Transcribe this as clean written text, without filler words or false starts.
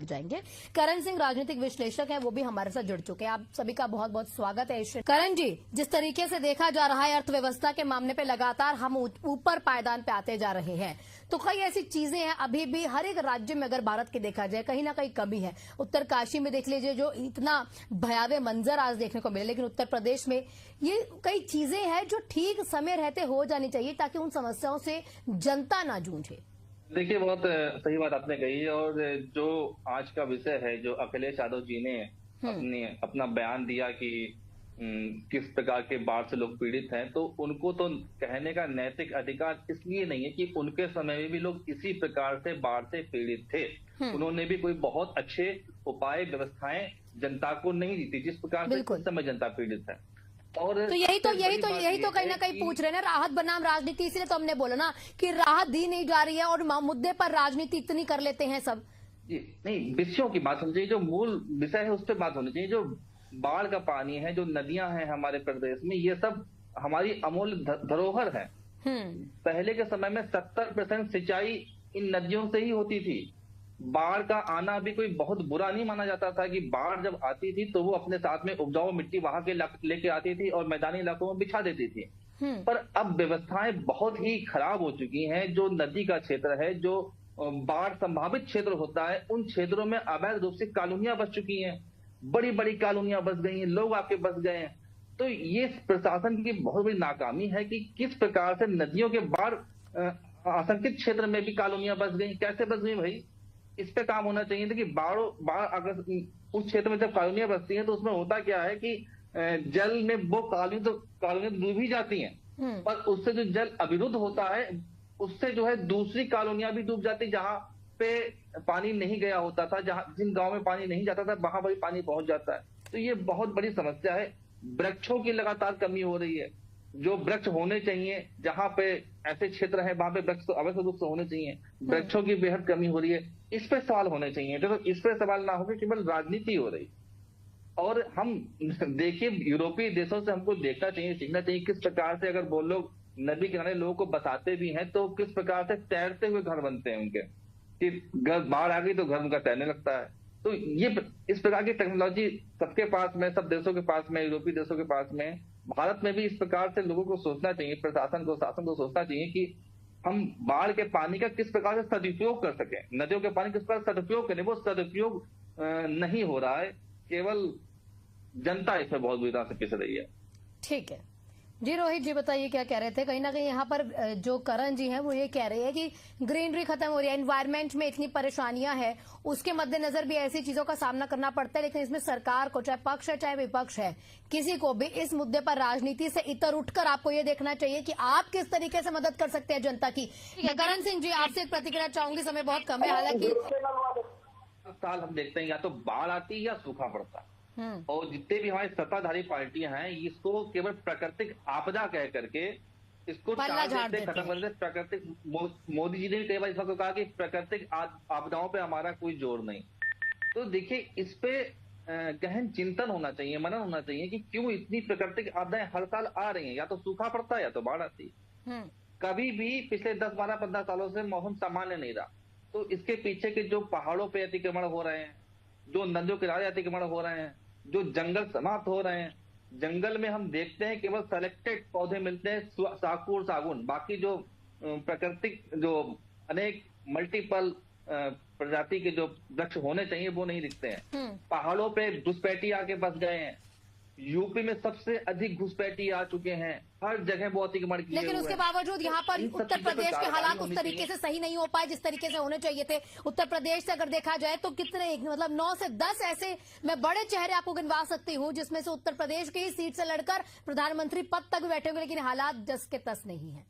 जाएंगे। करण सिंह राजनीतिक विश्लेषक हैं, वो भी हमारे साथ जुड़ चुके हैं। आप सभी का बहुत बहुत स्वागत है। करण जी, जिस तरीके से देखा जा रहा है अर्थव्यवस्था के मामले पे लगातार हम ऊपर पायदान पे आते जा रहे हैं, तो कई ऐसी चीजें हैं अभी भी हर एक राज्य में, अगर भारत के देखा जाए कहीं ना कहीं कमी है। उत्तरकाशी में देख लीजिए, जो इतना भयावह मंजर आज देखने को मिले, लेकिन उत्तर प्रदेश में ये कई चीजें हैं जो ठीक समय रहते हो जानी चाहिए ताकि उन समस्याओं से जनता ना जूझे। देखिए, बहुत सही बात आपने कही है। और जो आज का विषय है, जो अखिलेश यादव जी ने अपना बयान दिया कि किस प्रकार के बाढ़ से लोग पीड़ित हैं, तो उनको तो कहने का नैतिक अधिकार इसलिए नहीं है कि उनके समय में भी लोग इसी प्रकार से बाढ़ से पीड़ित थे। उन्होंने भी कोई बहुत अच्छे उपाय व्यवस्थाएं जनता को नहीं दी थी जिस प्रकार से इस समय जनता पीड़ित है। और तो यही तो कहीं ना कहीं पूछ रहे हैं ना, राहत बनाम राजनीति। इसलिए तो हमने बोला ना कि राहत दी नहीं जा रही है और मुद्दे पर राजनीति इतनी कर लेते हैं सब। जी नहीं, विषयों की बात होनी चाहिए, जो मूल विषय है उस पर बात होनी चाहिए। जो बाढ़ का पानी है, जो नदियां हैं हमारे प्रदेश में, ये सब हमारी अमूल्य धरोहर है। पहले के समय में 70% सिंचाई इन नदियों से ही होती थी। बाढ़ का आना भी कोई बहुत बुरा नहीं माना जाता था कि बाढ़ जब आती थी तो वो अपने साथ में उपजाऊ मिट्टी वहां के लेके आती थी और मैदानी इलाकों में बिछा देती थी। पर अब व्यवस्थाएं बहुत ही खराब हो चुकी हैं। जो नदी का क्षेत्र है, जो बाढ़ संभावित क्षेत्र होता है, उन क्षेत्रों में अवैध रूप से कॉलोनियां बस चुकी हैं। बड़ी बड़ी कॉलोनियां बस गई हैं, लोग आके बस गए हैं। तो ये प्रशासन की बहुत बड़ी नाकामी है कि किस प्रकार से नदियों के बाढ़ आशंकित क्षेत्र में भी कॉलोनियां बस गई। कैसे बस गई भाई? इस पे काम होना चाहिए था कि बाढ़ अगर उस क्षेत्र में जब कॉलोनियां बसती हैं तो उसमें होता क्या है कि जल में वो कॉलोनियां डूब ही जाती हैं, पर उससे जो जल अविरुद्ध होता है उससे जो है दूसरी कॉलोनियां भी डूब जाती, जहां पे पानी नहीं गया होता था, जिन गांव में पानी नहीं जाता था वहां पर पानी पहुंच जाता है। तो ये बहुत बड़ी समस्या है। वृक्षों की लगातार कमी हो रही है। जो वृक्ष होने चाहिए, जहां पे ऐसे क्षेत्र है वहां पे वृक्ष तो अवश्य रूप से होने चाहिए, वृक्षों की बेहद कमी हो रही है। इस पे सवाल होने चाहिए। तो इस पे सवाल ना होकर केवल राजनीति हो रही। और हम देखिए, यूरोपीय देशों से हमको देखना चाहिए, सीखना चाहिए किस प्रकार से अगर वो लोग नदी किनारे लोगों को बसाते भी हैं तो किस प्रकार से तैरते हुए घर बनते हैं उनके, कि बाढ़ आ गई तो घर उनका तैरने लगता है। तो ये इस प्रकार की टेक्नोलॉजी सबके पास में, सब देशों के पास में, यूरोपीय देशों के पास में, भारत में भी इस प्रकार से लोगों को सोचना चाहिए, प्रशासन को, शासन को सोचना चाहिए कि हम बाढ़ के पानी का किस प्रकार से सदुपयोग कर सकें, नदियों के पानी किस प्रकार सदुपयोग करें। वो सदुपयोग नहीं हो रहा है, केवल जनता इसमें बहुत बुरी तरह से पिस रही है। ठीक है जी। रोहित जी बताइए क्या कह रहे थे? कहीं ना कहीं यहाँ पर जो करण जी हैं वो ये कह रहे हैं कि ग्रीनरी खत्म हो रही है, एनवायरमेंट में इतनी परेशानियां हैं, उसके मद्देनजर भी ऐसी चीजों का सामना करना पड़ता है। लेकिन इसमें सरकार को, चाहे पक्ष है चाहे विपक्ष है, किसी को भी इस मुद्दे पर राजनीति से इतर उठकर आपको ये देखना चाहिए कि आप किस तरीके से मदद कर सकते हैं जनता की। करण सिंह जी, आपसे एक प्रतिक्रिया चाहूंगी, समय बहुत कम है। हालांकि साल हम देखते हैं या तो बाढ़ आती है या सूखा पड़ता है, और जितने भी हमारी सत्ताधारी पार्टियां हैं इसको केवल प्राकृतिक आपदा कह करके इसको खत्म कर देते। प्राकृतिक, मोदी जी ने भी कई बार इस वक्त कहा कि प्राकृतिक आपदाओं पे हमारा कोई जोर नहीं। तो देखिए, इस पे गहन चिंतन होना चाहिए, मनन होना चाहिए कि क्यों इतनी प्राकृतिक आपदाएं हर साल आ रही हैं। या तो सूखा पड़ता है या तो बाढ़ आती है। कभी भी पिछले 10, 12, 15 सालों से मौसम सामान्य नहीं रहा। तो इसके पीछे के जो पहाड़ों पे अतिक्रमण हो रहे हैं, जो नदियों के किनारे अतिक्रमण हो रहे हैं, जो जंगल समाप्त हो रहे हैं, जंगल में हम देखते हैं केवल सेलेक्टेड पौधे मिलते हैं, साखू और सागुन, बाकी जो प्राकृतिक जो अनेक मल्टीपल प्रजाति के जो वृक्ष होने चाहिए वो नहीं दिखते हैं। पहाड़ों पे घुसपैठी आके बस गए हैं। यूपी में सबसे अधिक घुसपैठी आ चुके हैं, हर जगह वो अतिक्रमण किए हुए हैं। लेकिन उसके बावजूद यहाँ पर उत्तर प्रदेश के हालात उस तरीके से सही नहीं हो पाए जिस तरीके से होने चाहिए थे। उत्तर प्रदेश से अगर देखा जाए तो कितने, मतलब 9 से 10 ऐसे मैं बड़े चेहरे आपको गिनवा सकती हूँ जिसमें से उत्तर प्रदेश की ही सीट से लड़कर प्रधानमंत्री पद तक बैठे हुए, लेकिन हालात जस के तस नहीं है।